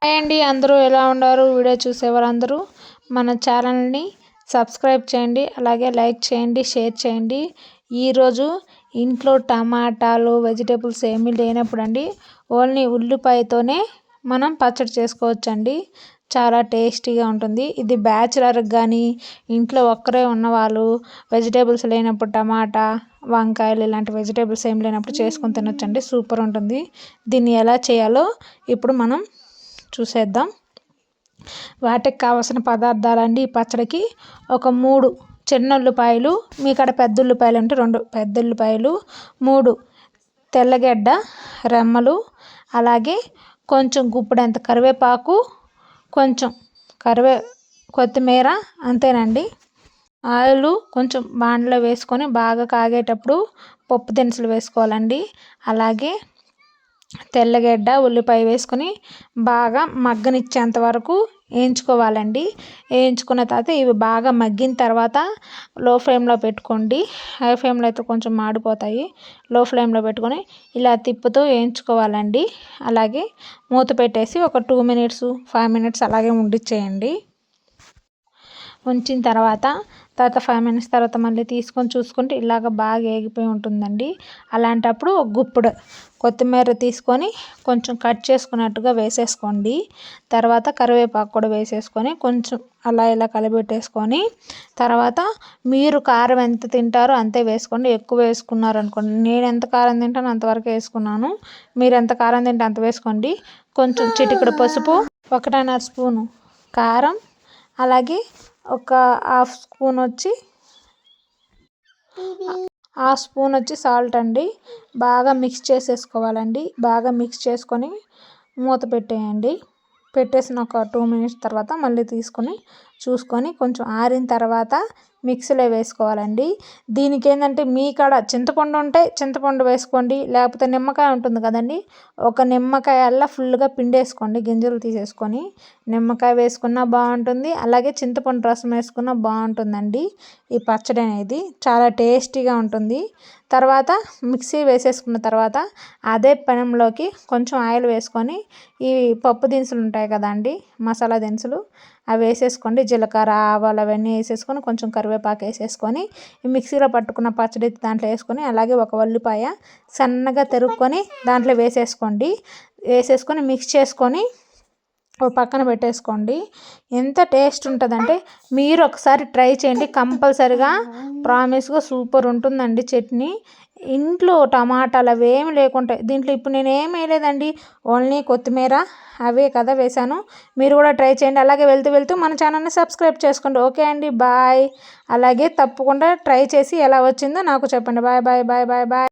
Hi అండి, అందరూ ఎలా ఉన్నారు? వీడియో చూసేవారందరూ మన ఛానల్ని సబ్స్క్రైబ్ చేయండి, అలాగే లైక్ చేయండి, షేర్ చేయండి. ఈరోజు ఇంట్లో టమాటాలు వెజిటేబుల్స్ ఏమీ లేనప్పుడు అండి ఓన్లీ ఉల్లిపాయతోనే మనం పచ్చడి చేసుకోవచ్చండి. చాలా టేస్టీగా ఉంటుంది. ఇది బ్యాచిలర్కి కానీ ఇంట్లో ఒక్కరే ఉన్నవాళ్ళు వెజిటేబుల్స్ లేనప్పుడు టమాటా వంకాయలు ఇలాంటి వెజిటేబుల్స్ ఏం లేనప్పుడు చేసుకొని తినొచ్చండి. సూపర్ ఉంటుంది. దీన్ని ఎలా చేయాలో ఇప్పుడు మనం చూసేద్దాం. వాటికి కావాల్సిన పదార్థాలండి ఈ పచ్చడికి ఒక 3 చిన్న ఉల్లిపాయలు, మీ కాడ పెద్ద ఉల్లిపాయలు అంటే 2 పెద్ద ఉల్లిపాయలు, 3 తెల్లగడ్డ రెమ్మలు, అలాగే కొంచెం గుప్పెడంత కరివేపాకు, కొంచెం కొత్తిమీర, అంతేనండి. ఆయిల్ కొంచెం బాండ్లో వేసుకొని బాగా కాగేటప్పుడు పప్పు దినుసులు వేసుకోవాలండి. అలాగే తెల్లగడ్డ ఉల్లిపాయ వేసుకొని బాగా మగ్గనిచ్చేంత వరకు వేయించుకోవాలండి. వేయించుకున్న తర్వాత ఇవి బాగా మగ్గిన తర్వాత లో ఫ్లేమ్లో పెట్టుకోండి. హై ఫ్లేమ్లో అయితే కొంచెం మాడిపోతాయి. లో ఫ్లేమ్లో పెట్టుకొని ఇలా తిప్పుతూ వేయించుకోవాలండి. అలాగే మూత పెట్టేసి ఒక 2 మినిట్స్ 5 మినిట్స్ అలాగే ఉండిచ్చేయండి. ఉంచిన తర్వాత 5 మినిట్స్ తర్వాత మళ్ళీ తీసుకొని చూసుకుంటే ఇలాగ బాగా ఏగిపోయి ఉంటుందండి. అలాంటప్పుడు ఒక గుప్పుడు కొత్తిమీర తీసుకొని కొంచెం కట్ చేసుకున్నట్టుగా వేసేసుకోండి. తర్వాత కరివేపాకు కూడా వేసేసుకొని కొంచెం అలా ఇలా కలిపెట్టేసుకొని తర్వాత మీరు కారం ఎంత తింటారో అంతే వేసుకోండి. ఎక్కువ వేసుకున్నారనుకోండి, నేను ఎంత కారం తింటానో అంతవరకు వేసుకున్నాను. మీరు ఎంత కారం తింటే అంత వేసుకోండి. కొంచెం చిటికెడు పసుపు, 1.5 స్పూను కారం, అలాగే ఒక హాఫ్ స్పూన్ వచ్చి సాల్ట్ అండి. బాగా మిక్స్ చేసేసుకోవాలండి. బాగా మిక్స్ చేసుకొని మూత పెట్టేయండి. పెట్టేసిన ఒక 2 మినిట్స్ తర్వాత మళ్ళీ తీసుకొని చూసుకొని కొంచెం ఆరిన తర్వాత మిక్సీలో వేసుకోవాలండి. దీనికి ఏంటంటే మీ కాడ చింతపండు ఉంటే చింతపండు వేసుకోండి, లేకపోతే నిమ్మకాయ ఉంటుంది కదండి, ఒక నిమ్మకాయ అలా ఫుల్గా పిండేసుకోండి, గింజలు తీసేసుకొని. నిమ్మకాయ వేసుకున్నా బాగుంటుంది, అలాగే చింతపండు రసం వేసుకున్నా బాగుంటుందండి. ఈ పచ్చడి అనేది చాలా టేస్టీగా ఉంటుంది. తర్వాత మిక్సీ వేసేసుకున్న తర్వాత అదే పెనంలోకి కొంచెం ఆయిల్ వేసుకొని ఈ పప్పు దినుసులు ఉంటాయి కదండి, మసాలా దినుసులు అవి వేసేసుకోండి. జీలకర్ర ఆవాలు అవన్నీ వేసేసుకొని కొంచెం కరివేపాకు వేసేసుకొని ఈ మిక్సీలో పట్టుకున్న పచ్చడి దాంట్లో వేసుకొని, అలాగే ఒక ఉల్లిపాయ సన్నగా తరుక్కొని దాంట్లో వేసేసుకొని మిక్స్ చేసుకొని ఓ పక్కన పెట్టేసుకోండి. ఎంత టేస్ట్ ఉంటుందంటే మీరు ఒకసారి ట్రై చేయండి కంపల్సరిగా. ప్రామిస్గా సూపర్ ఉంటుందండి చట్నీ. ఇంట్లో టమాటాలు అవి ఏమి లేకుంటే దీంట్లో ఇప్పుడు నేను ఏం వేయలేదండి, ఓన్లీ కొత్తిమీర అవే కదా వేశాను. మీరు కూడా ట్రై చేయండి. అలాగే వెళ్తూ మన ఛానల్ని సబ్స్క్రైబ్ చేసుకోండి. ఓకే అండి, బాయ్. అలాగే తప్పకుండా ట్రై చేసి ఎలా వచ్చిందో నాకు చెప్పండి. Bye bye bye bye bye.